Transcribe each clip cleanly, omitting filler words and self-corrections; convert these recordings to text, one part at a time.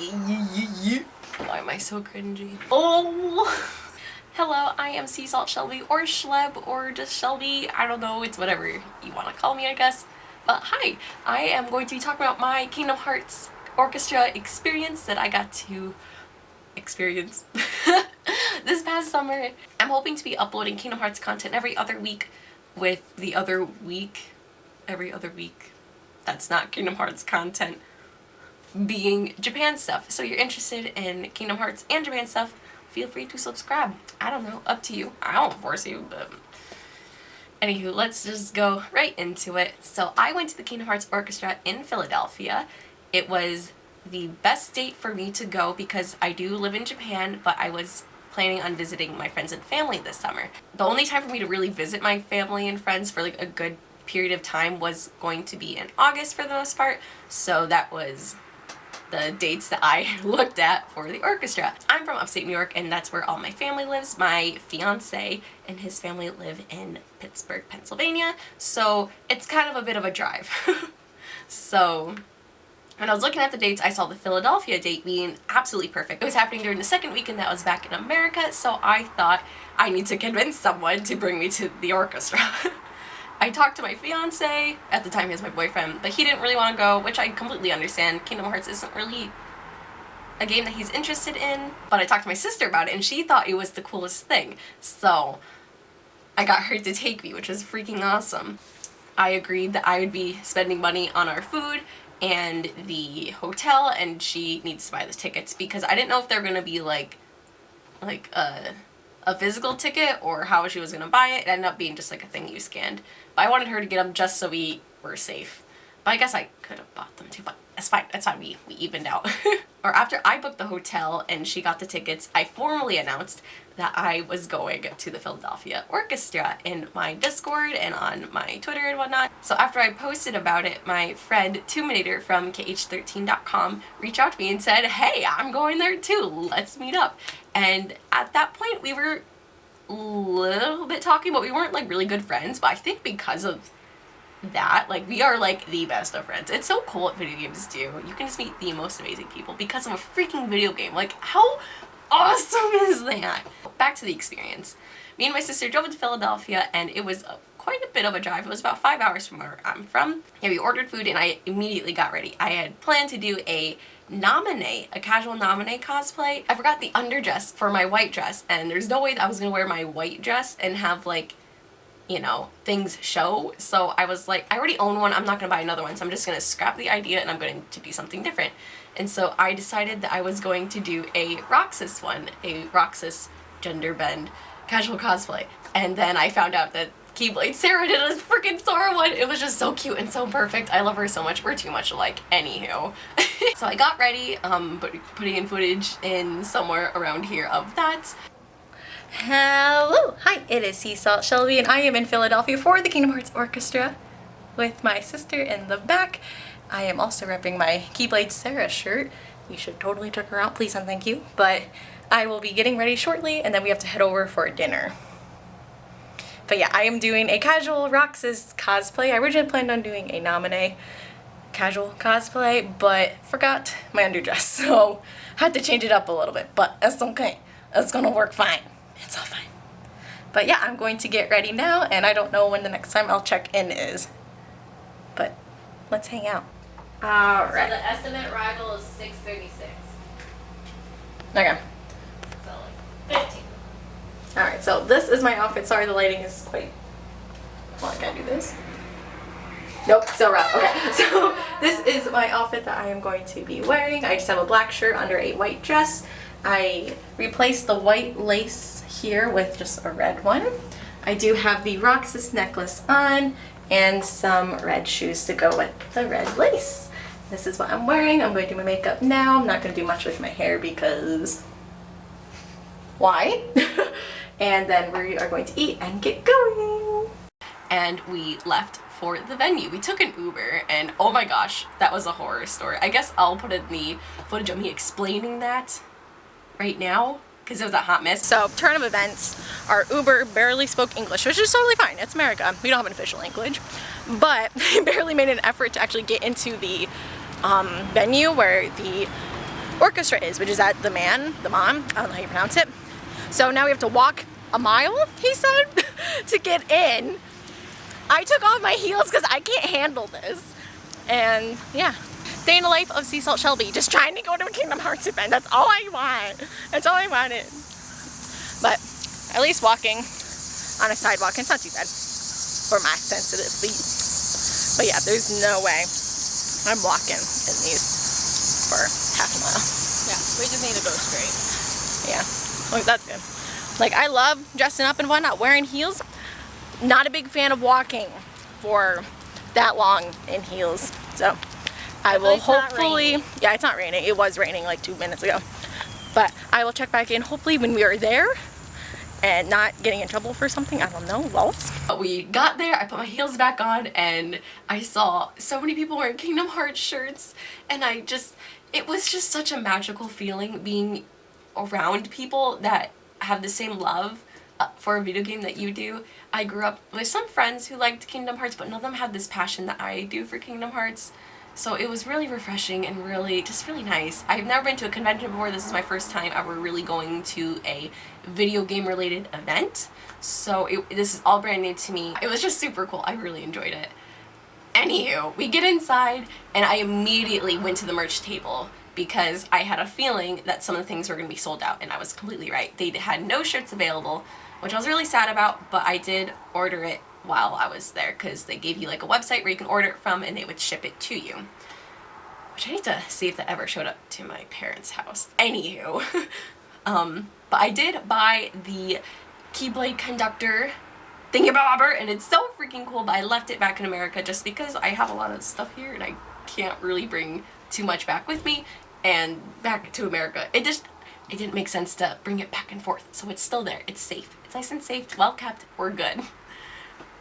Why am I so cringy? Oh! Hello, I am Sea Salt Shelby, or Shleb, or just Shelby. I don't know, it's whatever you want to call me, I guess. But hi, I am going to be talking about my Kingdom Hearts Orchestra experience that I got to experience this past summer. I'm hoping to be uploading Kingdom Hearts content every other week, with the other week, every other week, that's not Kingdom Hearts content, being Japan stuff. So if you're interested in Kingdom Hearts and Japan stuff, feel free to subscribe. I don't know, up to you. I don't force you, but anywho, let's just go right into it. So I went to the Kingdom Hearts Orchestra in Philadelphia. It was the best date for me to go because I do live in Japan, but I was planning on visiting my friends and family this summer. The only time for me to really visit my family and friends for like a good period of time was going to be in August for the most part, so that was the dates that I looked at for the orchestra. I'm from upstate New York, and that's where all my family lives. My fiance and his family live in Pittsburgh, Pennsylvania, so it's kind of a bit of a drive. So when I was looking at the dates, I saw the Philadelphia date being absolutely perfect. It was happening during the second weekend that I was back in America, so I thought I need to convince someone to bring me to the orchestra. I talked to my fiance, at the time he was my boyfriend, but he didn't really want to go, which I completely understand. Kingdom Hearts isn't really a game that he's interested in, but I talked to my sister about it and she thought it was the coolest thing. So I got her to take me, which was freaking awesome. I agreed that I would be spending money on our food and the hotel, and she needs to buy the tickets because I didn't know if they were going to be like a physical ticket or how she was going to buy it. It ended up being just like a thing you scanned. But I wanted her to get them just so we were safe. But I guess I could have bought them too, but that's fine. That's fine. We evened out. Or after I booked the hotel and she got the tickets, I formally announced that I was going to the Philadelphia Orchestra in my Discord and on my Twitter and whatnot. So after I posted about it, my friend Tuminator from KH13.com reached out to me and said, hey, I'm going there too. Let's meet up. And at that point we were a little bit talking, but we weren't like really good friends. But I think because of that, like, we are like the best of friends. It's so cool what video games do. You can just meet the most amazing people because of a freaking video game. Like, how awesome is that? Back to the experience. Me and my sister drove to Philadelphia, and it was quite a bit of a drive. It was about 5 hours from where I'm from. Yeah, we ordered food and I immediately got ready. I had planned to do a casual nominee cosplay. I forgot the underdress for my white dress, and there's no way that I was gonna wear my white dress and have like, you know, things show. So I was like, I already own one, I'm not gonna buy another one, so I'm just gonna scrap the idea and I'm going to do something different. And so I decided that I was going to do a Roxas one, a Roxas gender bend casual cosplay. And then I found out that Keyblade Sarah did a freaking Sora one. It was just so cute and so perfect. I love her so much. We're too much alike. Anywho. So I got ready, putting in footage in somewhere around here of that. Hello! Hi, it is Sea Salt Shelby, and I am in Philadelphia for the Kingdom Hearts Orchestra with my sister in the back. I am also repping my Keyblade Sarah shirt. You should totally check her out, please and thank you. But I will be getting ready shortly, and then we have to head over for dinner. But yeah, I am doing a casual Roxas cosplay. I originally planned on doing a nominee casual cosplay, but forgot my underdress, so had to change it up a little bit, but that's okay. It's gonna work fine. It's all fine. But yeah, I'm going to get ready now, and I don't know when the next time I'll check in is. But let's hang out. Alright. So the estimate arrival is 6:36. Okay. So like 15. Alright, so this is my outfit. Sorry, the lighting is quite... Well, I gotta do this. Nope, still rough. Okay, so this is my outfit that I am going to be wearing. I just have a black shirt under a white dress. I replaced the white lace here with just a red one. I do have the Roxas necklace on and some red shoes to go with the red lace. This is what I'm wearing. I'm going to do my makeup now. I'm not going to do much with my hair because... why? And then we are going to eat and get going. And we left for the venue. We took an Uber, and oh my gosh, that was a horror story. I guess I'll put in the footage of me explaining that right now, because it was a hot mess. So, turn of events, our Uber barely spoke English, which is totally fine. It's America. We don't have an official language. But they barely made an effort to actually get into the venue where the orchestra is, which is at the Mom, I don't know how you pronounce it. So now we have to walk a mile, he said, to get in. I took off my heels because I can't handle this. And yeah, day in the life of Sea Salt Shelby, just trying to go to a Kingdom Hearts event. That's all I want. That's all I wanted. But at least walking on a sidewalk, it's not too bad for my sensitive feet. But yeah, there's no way I'm walking in these for half a mile. Yeah, we just need to go straight. Yeah, well, that's good. Like, I love dressing up and whatnot, wearing heels. Not a big fan of walking for that long in heels. So I will hopefully, yeah, it's not raining. It was raining like 2 minutes ago. But I will check back in hopefully when we are there and not getting in trouble for something. I don't know. Lols. We got there, I put my heels back on, and I saw so many people wearing Kingdom Hearts shirts, and it was just such a magical feeling being around people that have the same love for a video game that you do. I grew up with some friends who liked Kingdom Hearts, but none of them had this passion that I do for Kingdom Hearts. So it was really refreshing and really nice. I've never been to a convention before. This is my first time ever really going to a video game related event. So this is all brand new to me. It was just super cool. I really enjoyed it. Anywho, we get inside and I immediately went to the merch table because I had a feeling that some of the things were going to be sold out, and I was completely right. They had no shirts available, which I was really sad about, but I did order it while I was there because they gave you like a website where you can order it from and they would ship it to you. Which I need to see if that ever showed up to my parents' house. Anywho, but I did buy the Keyblade conductor thingamabobber, and it's so freaking cool, but I left it back in America just because I have a lot of stuff here and I can't really bring too much back with me, and back to America. It didn't make sense to bring it back and forth, so it's still there. It's safe. It's nice and safe, well kept, we're good.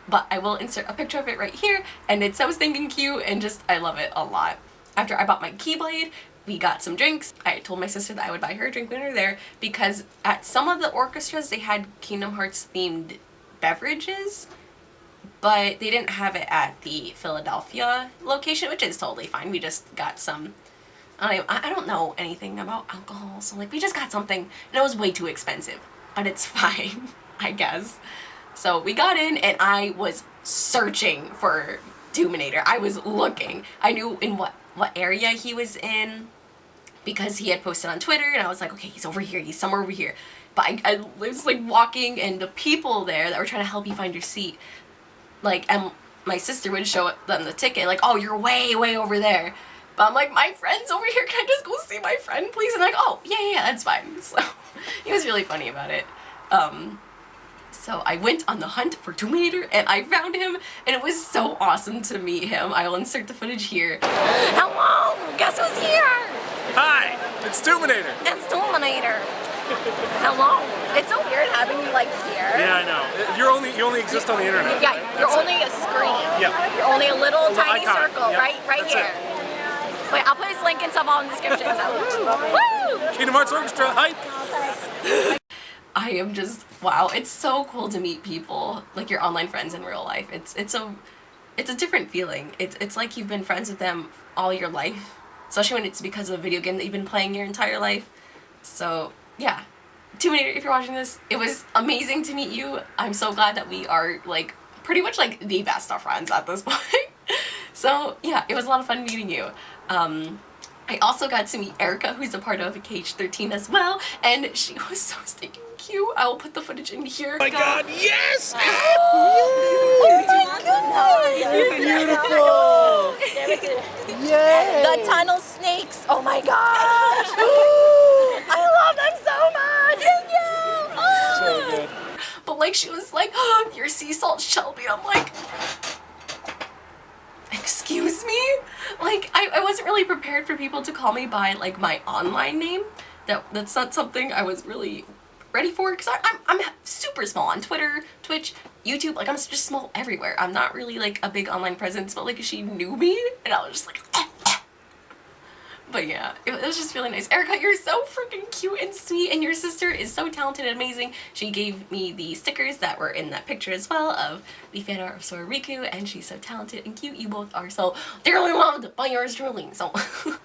But I will insert a picture of it right here, and it's so stinking cute, and just, I love it a lot. After I bought my Keyblade, we got some drinks. I told my sister that I would buy her a drink when we were there, because at some of the orchestras, they had Kingdom Hearts themed beverages, but they didn't have it at the Philadelphia location, which is totally fine. We just got some, I don't know anything about alcohol, so like we just got something, and it was way too expensive, but it's fine, I guess. So we got in, and I was searching for Dominator. I was looking. I knew in what area he was in because he had posted on Twitter, and I was like, okay, he's over here, he's somewhere over here. But I was like walking, and the people there that were trying to help you find your seat, like, and my sister would show them the ticket, like, oh, you're way over there. But I'm like, my friend's over here, can I just go see my friend, please? And like, oh, yeah, that's fine. So he was really funny about it. So I went on the hunt for Dominator, and I found him, and it was so awesome to meet him. I will insert the footage here. Hello! Guess who's here? Hi! It's Dominator! It's Dominator. Hello. It's so weird having you like here. Yeah, I know. You only exist on the internet. Yeah, you're only a screen. Yeah. You're only a little tiny icon. circle, Yep. right That's here. it. Wait, I'll put his link and stuff all in the description. So. Woo! Kingdom Hearts Orchestra, hype! I am just, wow, it's so cool to meet people, like your online friends in real life. It's a different feeling. It's like you've been friends with them all your life, especially when it's because of a video game that you've been playing your entire life. So yeah, Dominator, if you're watching this, it was amazing to meet you. I'm so glad that we are like pretty much like the best of friends at this point. So yeah, it was a lot of fun meeting you. I also got to meet Erica, who's a part of KH13 as well, and she was so stinking cute. I will put the footage in here. Oh my god, yes! Oh my goodness! Beautiful! Yay! The tunnel snakes! Oh my gosh! I love them so much! Thank you! So good. But like she was like, oh, you're Sea Salt Shelby. I'm like, excuse me? Like, I wasn't really prepared for people to call me by like my online name. That's not something I was really ready for, because I'm super small on Twitter, Twitch, YouTube. Like, I'm just small everywhere. I'm not really like a big online presence, but like she knew me, and I was just like, But yeah, it was just really nice. Erica, you're so freaking cute and sweet, and your sister is so talented and amazing. She gave me the stickers that were in that picture as well of the fan art of Sora Riku, and she's so talented and cute. You both are so dearly loved by yours truly. So,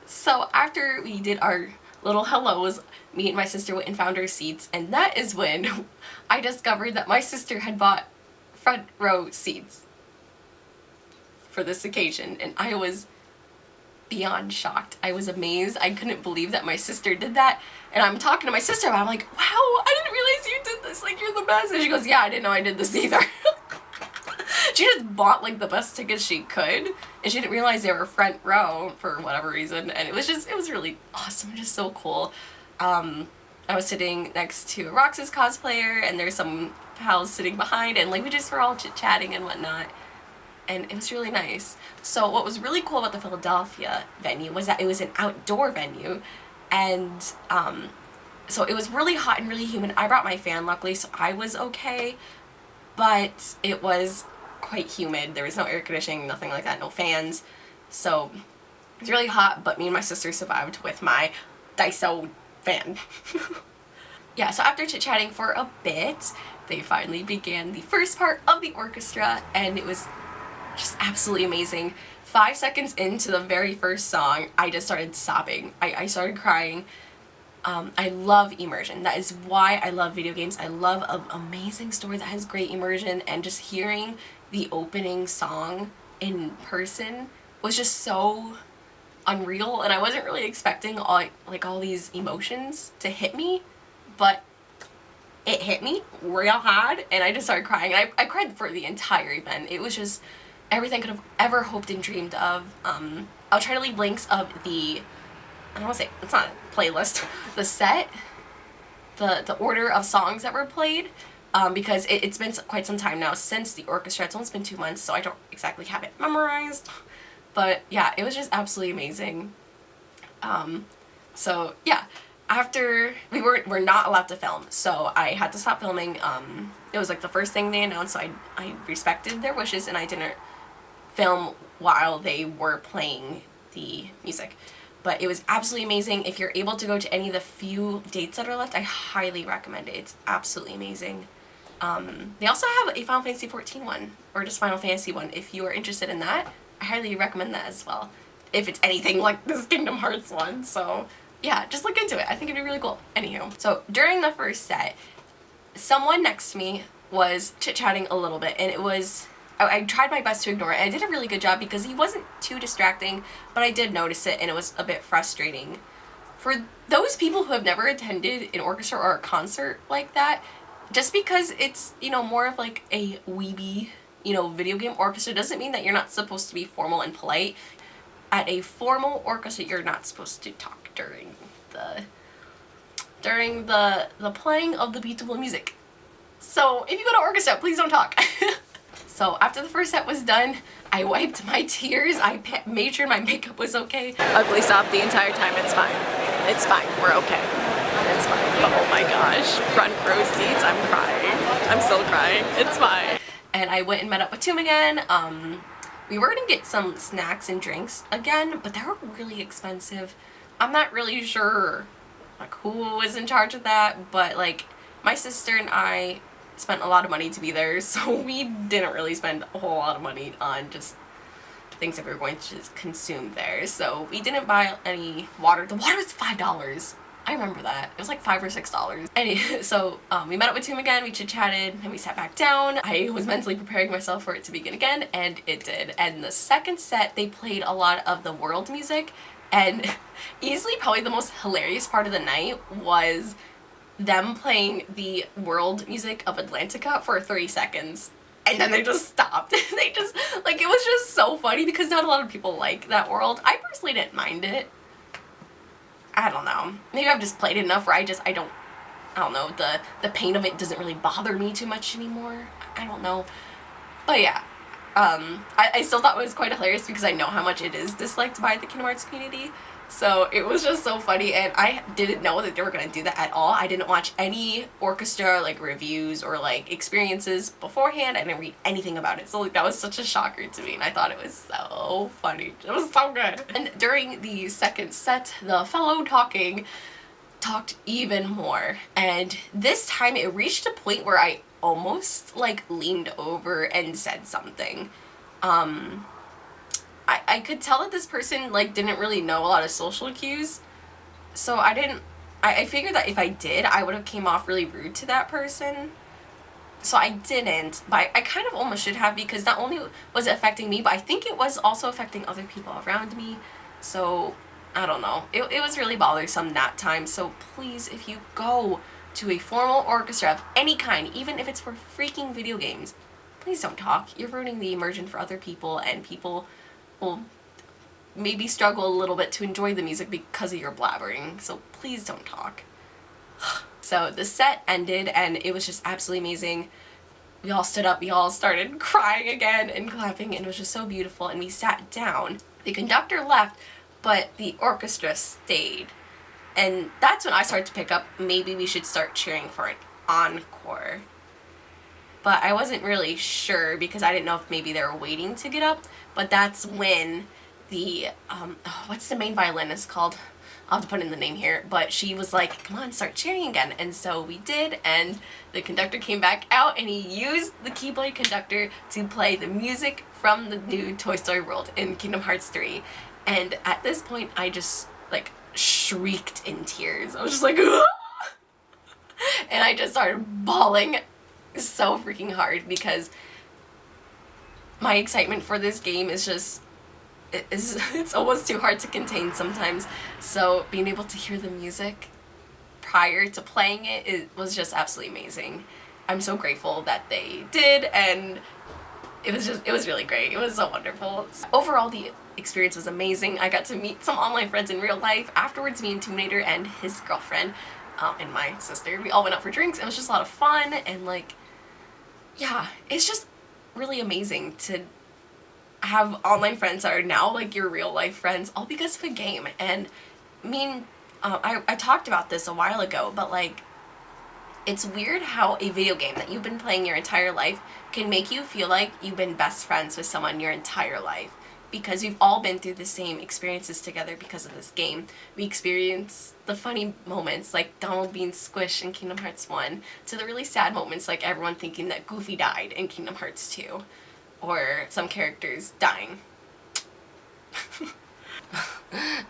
so after we did our little hellos, me and my sister went and found our seats, and that is when I discovered that my sister had bought front row seats for this occasion, and I was beyond shocked. I was amazed. I couldn't believe that my sister did that, and I'm talking to my sister about it. I'm like, wow, I didn't realize you did this, like, you're the best. And she goes, yeah, I didn't know I did this either. She just bought like the best tickets she could, and she didn't realize they were front row for whatever reason, and it was really awesome, just so cool. I was sitting next to a Roxas cosplayer, and there's some pals sitting behind, and like we just were all chit-chatting and whatnot, and it was really nice. So what was really cool about the Philadelphia venue was that it was an outdoor venue, and so it was really hot and really humid. I brought my fan, luckily, so I was okay, but it was quite humid. There was no air conditioning, nothing like that, no fans. So it was really hot, but me and my sister survived with my Daiso fan. Yeah, so after chit-chatting for a bit, they finally began the first part of the orchestra, and it was just absolutely amazing. 5 seconds into the very first song, I just started sobbing. I started crying. I love immersion. That is why I love video games. I love an amazing story that has great immersion, and just hearing the opening song in person was just so unreal, and I wasn't really expecting all these emotions to hit me, but it hit me real hard, and I just started crying. And I cried for the entire event. It was just everything I could have ever hoped and dreamed of. I'll try to leave links of the, I don't want to say, it's not a playlist, the set, the order of songs that were played, because it's been quite some time now since the orchestra. It's almost been 2 months, so I don't exactly have it memorized. But yeah, it was just absolutely amazing. So yeah, after we're not allowed to film, so I had to stop filming. It was like the first thing they announced, so I respected their wishes, and I didn't film while they were playing the music. But it was absolutely amazing. If you're able to go to any of the few dates that are left, I highly recommend it. It's absolutely amazing. They also have a Final Fantasy 14 one, or just Final Fantasy one. If you are interested in that, I highly recommend that as well, if it's anything like this Kingdom Hearts one. So yeah, just look into it. I think it'd be really cool. Anywho, so during the first set, someone next to me was chit-chatting a little bit, and it was, I tried my best to ignore it, and I did a really good job because he wasn't too distracting, but I did notice it, and it was a bit frustrating. For those people who have never attended an orchestra or a concert like that, just because it's, you know, more of like a weeby, you know, video game orchestra doesn't mean that you're not supposed to be formal and polite. At a formal orchestra, you're not supposed to talk during the playing of the beautiful music. So if you go to orchestra, please don't talk. So after the first set was done, I wiped my tears. I made sure my makeup was okay. Ugly sob the entire time. It's fine. It's fine. We're okay. It's fine. But oh my gosh, front row seats. I'm crying. I'm still crying. It's fine. And I went and met up with Toom again. We were gonna get some snacks and drinks again, but they were really expensive. I'm not really sure like who was in charge of that, but like my sister and I spent a lot of money to be there, so we didn't really spend a whole lot of money on just things that we were going to just consume there. So we didn't buy any water. The water was $5. I remember that. It was like $5 or $6. Anyway, so we met up with Toom again, we chit-chatted, and we sat back down. I was mentally preparing myself for it to begin again, and it did. And the second set, they played a lot of the world music, and easily probably the most hilarious part of the night was them playing the world music of Atlantica for 30 seconds. And then they just stopped. They just, like, it was just so funny because not a lot of people like that world. I personally didn't mind it. I don't know. Maybe I've just played it enough where I don't know, the pain of it doesn't really bother me too much anymore. I don't know. But yeah, I still thought it was quite hilarious because I know how much it is disliked by the Kingdom Hearts community. So it was just so funny, and I didn't know that they were going to do that at all. I didn't watch any orchestra like reviews or like experiences beforehand. I didn't read anything about it, so like that was such a shocker to me, and I thought it was so funny. It was so good. And during the second set, the fellow talked even more, and this time it reached a point where I almost like leaned over and said something. I could tell that this person like didn't really know a lot of social cues, So I figured that if I did, I would have came off really rude to that person. So I didn't, but I kind of almost should have, because not only was it affecting me, but I think it was also affecting other people around me. So I don't know. It was really bothersome that time. So please, if you go to a formal orchestra of any kind, even if it's for freaking video games, please don't talk. You're ruining the immersion for other people, and people will maybe struggle a little bit to enjoy the music because of your blabbering. So please don't talk. So the set ended and it was just absolutely amazing. We all stood up, we all started crying again and clapping, and it was just so beautiful, and we sat down. The conductor left, but the orchestra stayed. And that's when I started to pick up, maybe we should start cheering for an encore. But I wasn't really sure because I didn't know if maybe they were waiting to get up, but that's when the, what's the main violinist called? I'll have to put in the name here, but she was like, come on, start cheering again. And so we did, and the conductor came back out and he used the Keyblade conductor to play the music from the new Toy Story World in Kingdom Hearts 3. And at this point, I just, like, shrieked in tears. I was just like, ah! And I just started bawling so freaking hard because my excitement for this game is just, it's almost too hard to contain sometimes. So being able to hear the music prior to playing it, it was just absolutely amazing. I'm so grateful that they did, and it was really great. It was so wonderful. Overall, the experience was amazing. I got to meet some online friends in real life. Afterwards, me and Tombinator and his girlfriend and my sister, we all went out for drinks. It was just a lot of fun, and like, yeah, it's just really amazing to have online friends that are now like your real life friends, all because of a game. And I talked about this a while ago, but like, it's weird how a video game that you've been playing your entire life can make you feel like you've been best friends with someone your entire life, because we've all been through the same experiences together because of this game. We experience the funny moments like Donald being squished in Kingdom Hearts 1, to the really sad moments like everyone thinking that Goofy died in Kingdom Hearts 2. Or some characters dying.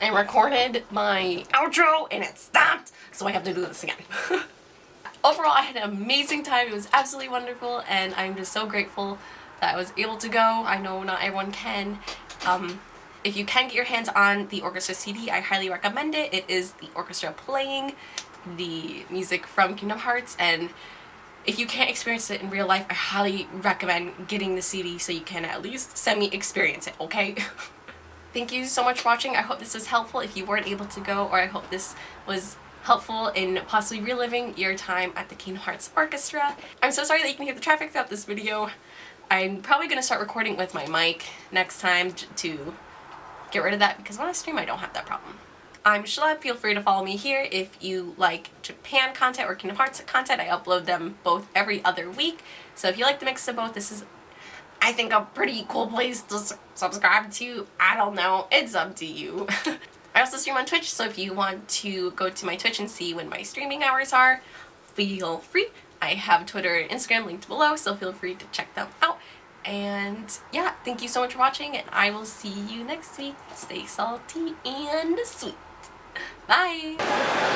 I recorded my outro and it stopped, so I have to do this again. Overall, I had an amazing time. It was absolutely wonderful, and I'm just so grateful that I was able to go. I know not everyone can. If you can get your hands on the orchestra CD, I highly recommend it. It is the orchestra playing the music from Kingdom Hearts, and if you can't experience it in real life, I highly recommend getting the CD so you can at least semi-experience it, okay? Thank you so much for watching. I hope this was helpful if you weren't able to go, or I hope this was helpful in possibly reliving your time at the Kingdom Hearts Orchestra. I'm so sorry that you can hear the traffic throughout this video. I'm probably going to start recording with my mic next time to get rid of that, because when I stream I don't have that problem. I'm Shleb. Feel free to follow me here if you like Japan content or Kingdom Hearts content. I upload them both every other week. So if you like the mix of both, this is, I think, a pretty cool place to subscribe to. I don't know. It's up to you. I also stream on Twitch, so if you want to go to my Twitch and see when my streaming hours are, feel free. I have Twitter and Instagram linked below, so feel free to check them out. And yeah, thank you so much for watching, and I will see you next week. Stay salty and sweet. Bye!